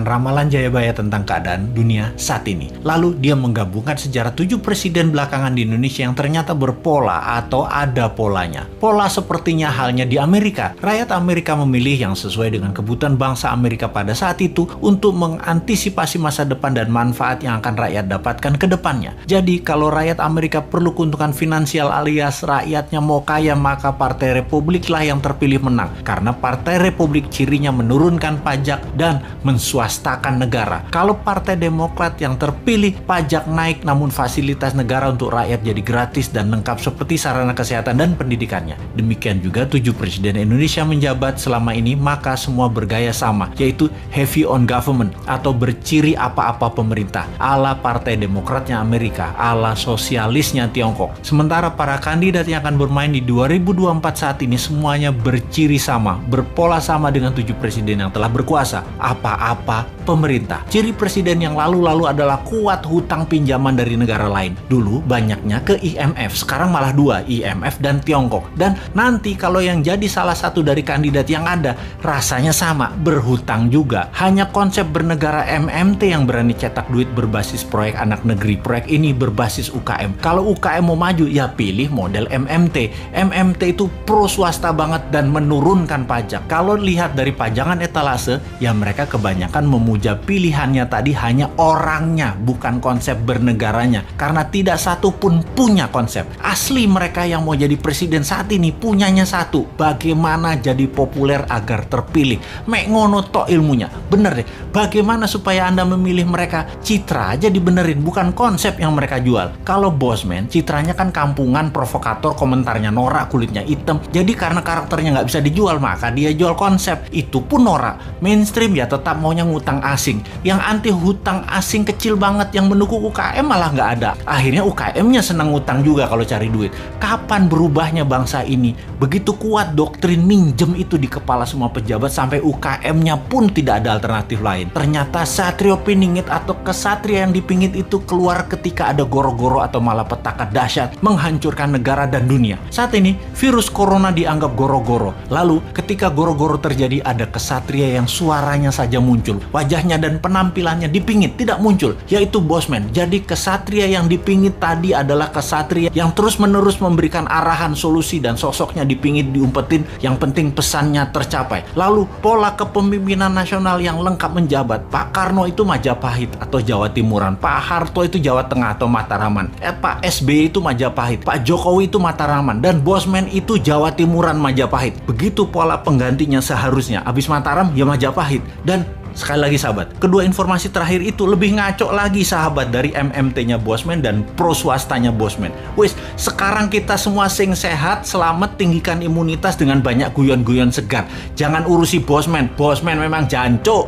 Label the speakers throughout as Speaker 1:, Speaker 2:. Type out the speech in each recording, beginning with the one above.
Speaker 1: Ramalan Jayabaya tentang keadaan dunia saat ini. Lalu dia menggabungkan sejarah 7 presiden belakangan di Indonesia yang ternyata berpola atau ada polanya. Pola sepertinya halnya di Amerika. Rakyat Amerika memilih yang sesuai dengan kebutuhan bangsa Amerika pada saat itu untuk mengantisipasi masa depan dan manfaat yang akan rakyat dapatkan ke depannya. Jadi kalau rakyat Amerika perlu keuntungan finansial alias rakyatnya mau kaya, maka Partai Republik lah yang terpilih menang. Karena Partai Republik cirinya menurunkan pajak dan menswastakan negara. Kalau Partai Demokrat yang terpilih pajak naik namun fasilitas negara untuk rakyat jadi gratis dan lengkap seperti sarana kesehatan dan pendidikannya. Demikian juga 7 presiden Indonesia menjabat selama ini, maka semua bergaya sama, yaitu heavy on government atau berciri apa-apa pemerintah, ala Partai Demokratnya Amerika, ala sosialisnya Tiongkok. Sementara para kandidat yang akan bermain di 2024 saat ini semuanya berciri sama, berpola sama dengan 7 presiden yang telah berkuasa, apa-apa pemerintah. Ciri presiden yang lalu-lalu adalah kuat hutang pinjaman dari negara lain. Dulu banyaknya ke IMF, sekarang malah 2, IMF dan Tiongkok. Dan nanti kalau yang jadi salah satu dari kandidat yang ada, rasanya sama, berhutang juga. Hanya konsep bernegara MMT yang berani cetak duit berbasis proyek anak negeri. Proyek ini berbasis UKM. Kalau UKM mau maju, ya pilih model MMT. MMT itu pro swasta banget dan menurunkan pajak. Kalau lihat dari pajangan etalase, ya mereka kebanyakan memuja pilihannya tadi hanya orangnya, bukan konsep bernegaranya. Karena tidak satu pun punya konsep. Asli mereka yang mau jadi presiden saat ini punyanya satu, bagaimana jadi populer agar terpilih. Mek ngono tok ilmunya. Bener deh, bagaimana supaya Anda memilih mereka? Citra aja dibenerin, bukan konsep yang mereka jual. Kalau Bosman, citranya kan kampungan, provokator, komentarnya norak, kulitnya hitam. Jadi karena karakternya nggak bisa dijual, maka dia jual konsep. Itu pun norak. Mainstream ya tetap maunya ngutang asing. Yang anti hutang asing kecil banget, yang mendukung UKM malah nggak ada. Akhirnya UKM-nya senang ngutang juga kalau cari duit. Kapan berubahnya bangsa ini? Begitu kuat doktrin minjem itu di kepala semua pejabat sampai UKM-nya pun tidak ada alternatif lain. Ternyata Satrio Piningit atau kesatria yang dipingit itu keluar ketika ada goro-goro atau malapetaka dahsyat menghancurkan negara dan dunia. Saat ini virus corona dianggap goro-goro. Lalu ketika goro-goro terjadi, ada kesatria yang suaranya saja muncul, wajahnya dan penampilannya dipingit, tidak muncul, yaitu Bosman. Jadi kesatria yang dipingit tadi adalah kesatria yang terus-menerus memberikan arahan, solusi, dan sosoknya dipingit, diumpetin, yang penting pesannya tercapai. Lalu pola kepemimpinan nasional yang lengkap menjabat. Pak Karno itu Majapahit atau Jawa Timuran, Pak Harto itu Jawa Tengah atau Mataraman, Pak SBY itu Majapahit, Pak Jokowi itu Mataraman, dan Bosman itu Jawa Timuran Majapahit. Begitu pola penggantinya seharusnya. Abis Mataram ya Majapahit. Dan sekali lagi sahabat, kedua informasi terakhir itu lebih ngaco lagi sahabat dari MMT-nya Bosman dan pro swastanya Bosman. Wis, sekarang kita semua sing sehat, selamat, tinggikan imunitas dengan banyak guyon-guyon segar. Jangan urusi Bosman. Bosman memang jancuk.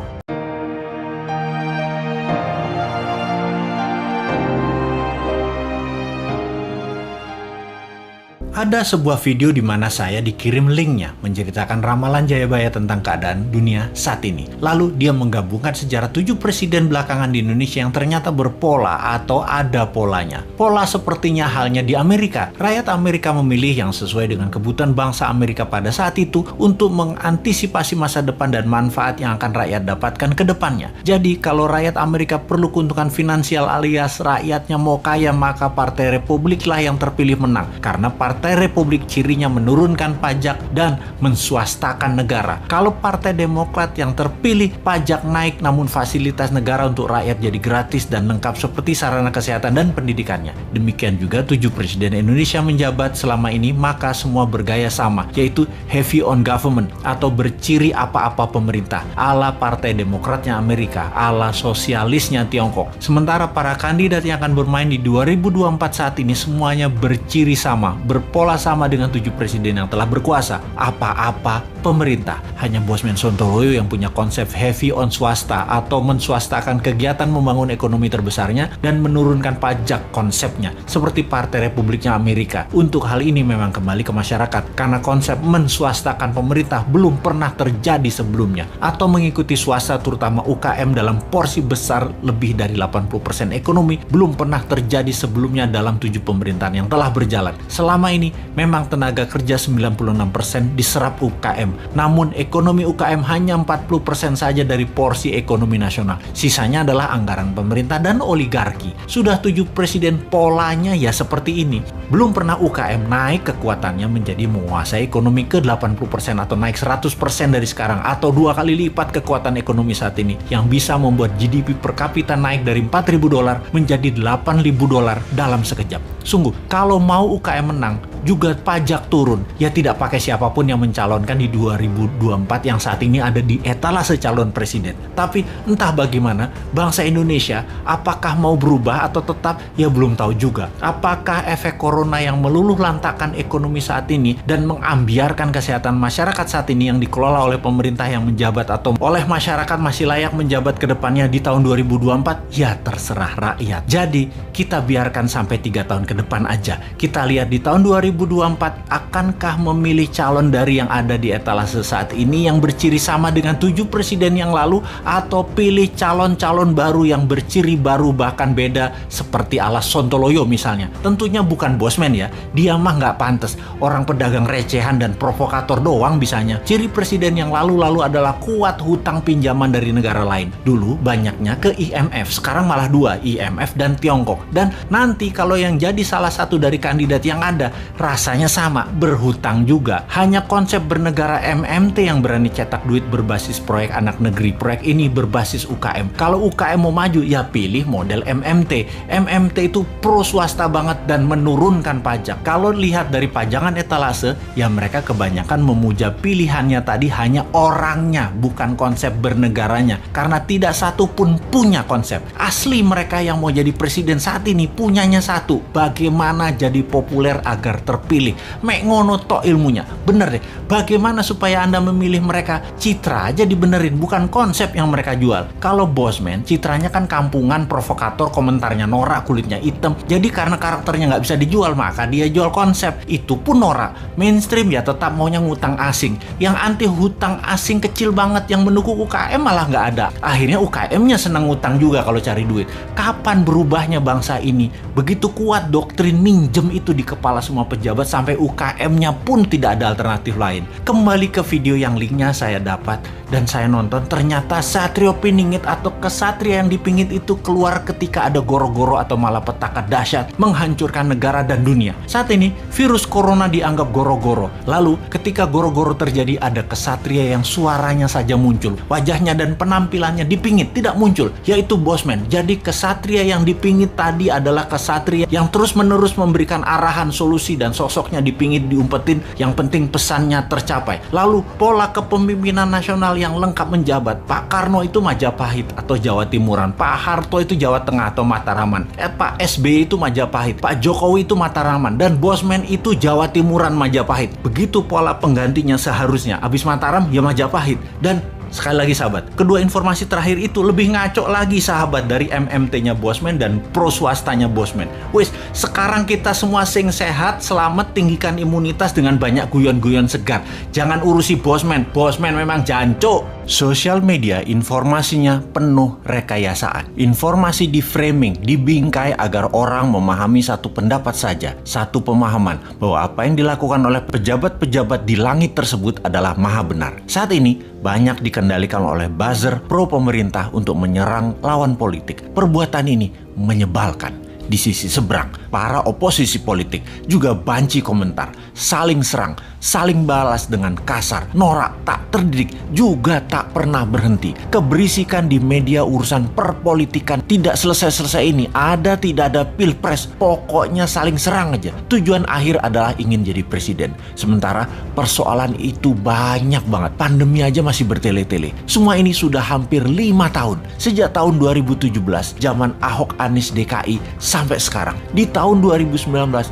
Speaker 1: Ada sebuah video di mana saya dikirim linknya menceritakan ramalan Jayabaya tentang keadaan dunia saat ini. Lalu dia menggabungkan sejarah 7 presiden belakangan di Indonesia yang ternyata berpola atau ada polanya. Pola sepertinya halnya di Amerika. Rakyat Amerika memilih yang sesuai dengan kebutuhan bangsa Amerika pada saat itu untuk mengantisipasi masa depan dan manfaat yang akan rakyat dapatkan ke depannya. Jadi kalau rakyat Amerika perlu keuntungan finansial alias rakyatnya mau kaya, maka Partai Republik lah yang terpilih menang. Karena Partai Republik cirinya menurunkan pajak dan menswastakan negara. Kalau Partai Demokrat yang terpilih pajak naik namun fasilitas negara untuk rakyat jadi gratis dan lengkap seperti sarana kesehatan dan pendidikannya. Demikian juga 7 presiden Indonesia menjabat selama ini, maka semua bergaya sama, yaitu heavy on government atau berciri apa-apa pemerintah, ala Partai Demokratnya Amerika, ala sosialisnya Tiongkok. Sementara para kandidat yang akan bermain di 2024 saat ini semuanya berciri sama, pola sama dengan 7 presiden yang telah berkuasa, apa-apa pemerintah. Hanya Bosman Sontoloyo yang punya konsep heavy on swasta atau menswastakan kegiatan membangun ekonomi terbesarnya dan menurunkan pajak konsepnya, seperti Partai Republiknya Amerika. Untuk hal ini memang kembali ke masyarakat, karena konsep menswastakan pemerintah belum pernah terjadi sebelumnya, atau mengikuti swasta terutama UKM dalam porsi besar lebih dari 80% ekonomi belum pernah terjadi sebelumnya dalam 7 pemerintahan yang telah berjalan. Selama ini ini memang tenaga kerja 96% diserap UKM. Namun ekonomi UKM hanya 40% saja dari porsi ekonomi nasional. Sisanya adalah anggaran pemerintah dan oligarki. Sudah 7 presiden polanya ya seperti ini. Belum pernah UKM naik kekuatannya menjadi menguasai ekonomi ke 80% atau naik 100% dari sekarang, atau 2 kali lipat kekuatan ekonomi saat ini yang bisa membuat GDP per kapita naik dari $4.000 menjadi $8.000 dalam sekejap. Sungguh, kalau mau UKM menang, juga pajak turun. Ya tidak pakai siapapun yang mencalonkan di 2024 yang saat ini ada di etalase calon presiden. Tapi entah bagaimana, bangsa Indonesia apakah mau berubah atau tetap, ya belum tahu juga. Apakah efek corona yang meluluh lantakan ekonomi saat ini dan mengambiarkan kesehatan masyarakat saat ini yang dikelola oleh pemerintah yang menjabat atau oleh masyarakat masih layak menjabat ke depannya di tahun 2024? Ya terserah rakyat. Jadi kita biarkan sampai 3 tahun ke depan aja. Kita lihat di tahun 2024 akankah memilih calon dari yang ada di etalase saat ini yang berciri sama dengan 7 presiden yang lalu, atau pilih calon-calon baru yang berciri baru bahkan beda seperti ala Sontoloyo misalnya. Tentunya bukan Bosman ya, dia mah nggak pantas. Orang pedagang recehan dan provokator doang bisanya. Ciri presiden yang lalu-lalu adalah kuat hutang pinjaman dari negara lain. Dulu banyaknya ke IMF, sekarang malah 2, IMF dan Tiongkok. Dan nanti kalau yang jadi salah satu dari kandidat yang ada, rasanya sama, berhutang juga. Hanya konsep bernegara MMT yang berani cetak duit berbasis proyek anak negeri. Proyek ini berbasis UKM. Kalau UKM mau maju, ya pilih model MMT. MMT itu pro swasta banget dan menurunkan pajak. Kalau lihat dari pajangan etalase, ya mereka kebanyakan memuja pilihannya tadi hanya orangnya, bukan konsep bernegaranya. Karena tidak satu pun punya konsep. Asli mereka yang mau jadi presiden saat ini punyanya satu, bagaimana jadi populer agar terpilih. Mek ngono tok ilmunya. Bener deh, bagaimana supaya Anda memilih mereka? Citra aja dibenerin, bukan konsep yang mereka jual. Kalau Bosman, citranya kan kampungan, provokator, komentarnya norak, kulitnya hitam. Jadi karena karakternya nggak bisa dijual, maka dia jual konsep. Itu pun norak. Mainstream ya tetap maunya ngutang asing. Yang anti hutang asing kecil banget, yang mendukung UKM malah nggak ada. Akhirnya UKM-nya senang ngutang juga kalau cari duit. Kapan berubahnya bangsa ini? Begitu kuat doktrin minjem itu di kepala semua pejabat sampai UKM-nya pun tidak ada alternatif lain. Kembali ke video yang linknya saya dapat dan saya nonton, ternyata Satrio Piningit atau kesatria yang dipingit itu keluar ketika ada goro-goro atau malapetaka dahsyat menghancurkan negara dan dunia. Saat ini virus corona dianggap goro-goro. Lalu ketika goro-goro terjadi, ada kesatria yang suaranya saja muncul, wajahnya dan penampilannya dipingit tidak muncul, yaitu Bosman. Jadi kesatria yang dipingit tadi adalah kesatria yang terus-menerus memberikan arahan, solusi, dan sosoknya dipingit, diumpetin, yang penting pesannya tercapai. Lalu pola kepemimpinan nasional yang lengkap menjabat. Pak Karno itu Majapahit atau Jawa Timuran, Pak Harto itu Jawa Tengah atau Mataraman, Pak SBY itu Majapahit, Pak Jokowi itu Mataraman, dan Bosman itu Jawa Timuran Majapahit. Begitu pola penggantinya seharusnya. Abis Mataram ya Majapahit. Dan sekali lagi sahabat, kedua informasi terakhir itu lebih ngaco lagi sahabat dari MMT-nya Bosman dan pro swastanya Bosman. Wes, sekarang kita semua sing sehat, selamat, tinggikan imunitas dengan banyak guyon-guyon segar. Jangan urusi Bosman. Bosman memang jancuk. Sosial media informasinya penuh rekayasaan. Informasi di framing, dibingkai agar orang memahami satu pendapat saja, satu pemahaman bahwa apa yang dilakukan oleh pejabat-pejabat di langit tersebut adalah maha benar. Saat ini banyak dikendalikan oleh buzzer pro pemerintah untuk menyerang lawan politik. Perbuatan ini menyebalkan. Di sisi seberang, para oposisi politik juga banci komentar, saling serang, saling balas dengan kasar, norak, tak terdidik, juga tak pernah berhenti. Keberisikan di media urusan perpolitikan tidak selesai-selesai ini. Ada tidak ada pilpres, pokoknya saling serang aja. Tujuan akhir adalah ingin jadi presiden. Sementara persoalan itu banyak banget. Pandemi aja masih bertele-tele. Semua ini sudah hampir 5 tahun. Sejak tahun 2017, zaman Ahok Anies DKI, sampai sekarang. Di tahun 2019,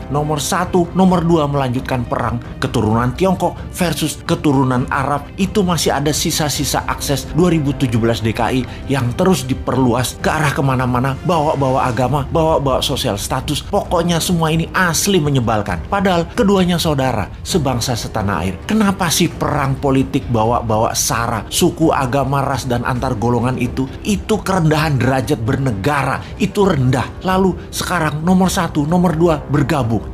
Speaker 1: nomor 1, nomor 2 melanjutkan perang. Keturunan Tiongkok versus keturunan Arab. Itu masih ada sisa-sisa akses 2017 DKI yang terus diperluas ke arah kemana-mana. Bawa-bawa agama, bawa-bawa sosial status. Pokoknya semua ini asli menyebalkan. Padahal keduanya saudara, sebangsa setanah air. Kenapa sih perang politik bawa-bawa sara, suku, agama, ras, dan antar golongan itu? Itu kerendahan derajat bernegara. Itu rendah. Lalu Sekarang nomor 1, nomor 2 bergabung.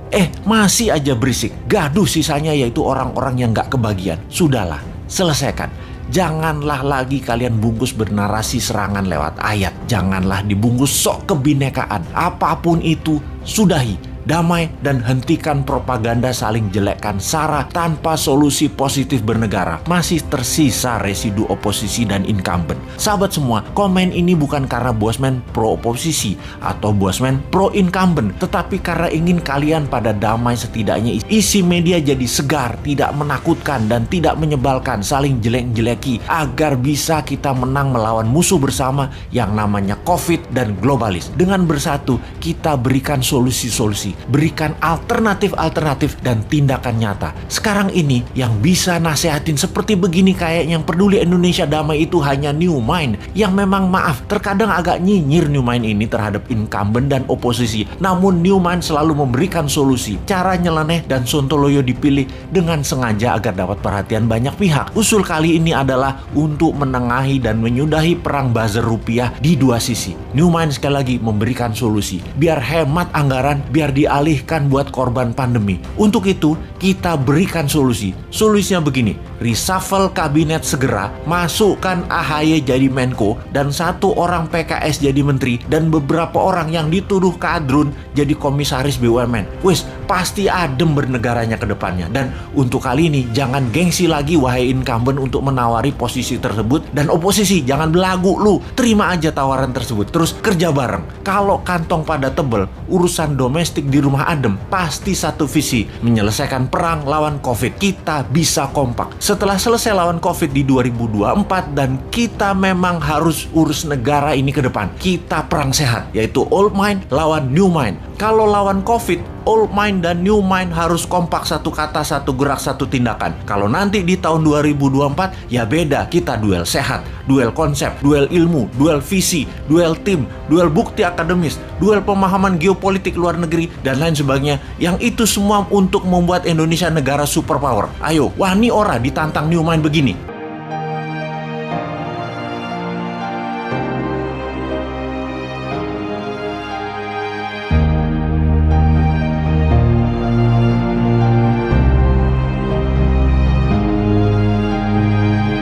Speaker 1: Masih aja berisik. Gaduh sisanya yaitu orang-orang yang gak kebagian. Sudahlah, selesaikan. Janganlah lagi kalian bungkus bernarasi serangan lewat ayat. Janganlah dibungkus sok kebinekaan. Apapun itu, sudahi. Damai dan hentikan propaganda saling jelekkan sara tanpa solusi positif bernegara. Masih tersisa residu oposisi dan incumbent. Sahabat semua, komen ini bukan karena Bosman pro oposisi atau Bosman pro incumbent, tetapi karena ingin kalian pada damai. Setidaknya isi media jadi segar, tidak menakutkan dan tidak menyebalkan, saling jelek-jeleki, agar bisa kita menang melawan musuh bersama yang namanya COVID dan globalis. Dengan bersatu, kita berikan solusi-solusi, berikan alternatif-alternatif dan tindakan nyata. Sekarang ini yang bisa nasehatin seperti begini kayak yang peduli Indonesia damai itu hanya New Mind, yang memang maaf terkadang agak nyinyir New Mind ini terhadap incumbent dan oposisi. Namun New Mind selalu memberikan solusi. Cara nyeleneh dan sontoloyo dipilih dengan sengaja agar dapat perhatian banyak pihak. Usul kali ini adalah untuk menengahi dan menyudahi perang buzzer rupiah di dua sisi. New Mind sekali lagi memberikan solusi biar hemat anggaran, biar dialihkan buat korban pandemi. Untuk itu, kita berikan solusi. Solusinya begini, reshuffle kabinet segera, masukkan AHY jadi Menko, dan 1 orang PKS jadi menteri, dan beberapa orang yang dituduh kadrun jadi komisaris BUMN. Wis, pasti adem bernegaranya ke depannya. Dan untuk kali ini, jangan gengsi lagi wahai incumbent untuk menawari posisi tersebut, dan oposisi, jangan belagu lu. Terima aja tawaran tersebut, terus kerja bareng. Kalau kantong pada tebel, urusan domestik di rumah adem, pasti satu visi, menyelesaikan perang lawan COVID. Kita bisa kompak. Setelah selesai lawan COVID di 2024 dan kita memang harus urus negara ini ke depan, kita perang sehat, yaitu old mind lawan new mind. Kalau lawan COVID, old mind dan new mind harus kompak, satu kata, satu gerak, satu tindakan. Kalau nanti di tahun 2024, ya beda. Kita duel sehat, duel konsep, duel ilmu, duel visi, duel tim, duel bukti akademis, duel pemahaman geopolitik luar negeri, dan lain sebagainya. Yang itu semua untuk membuat Indonesia negara superpower. Ayo, wani ora ditantang new mind begini.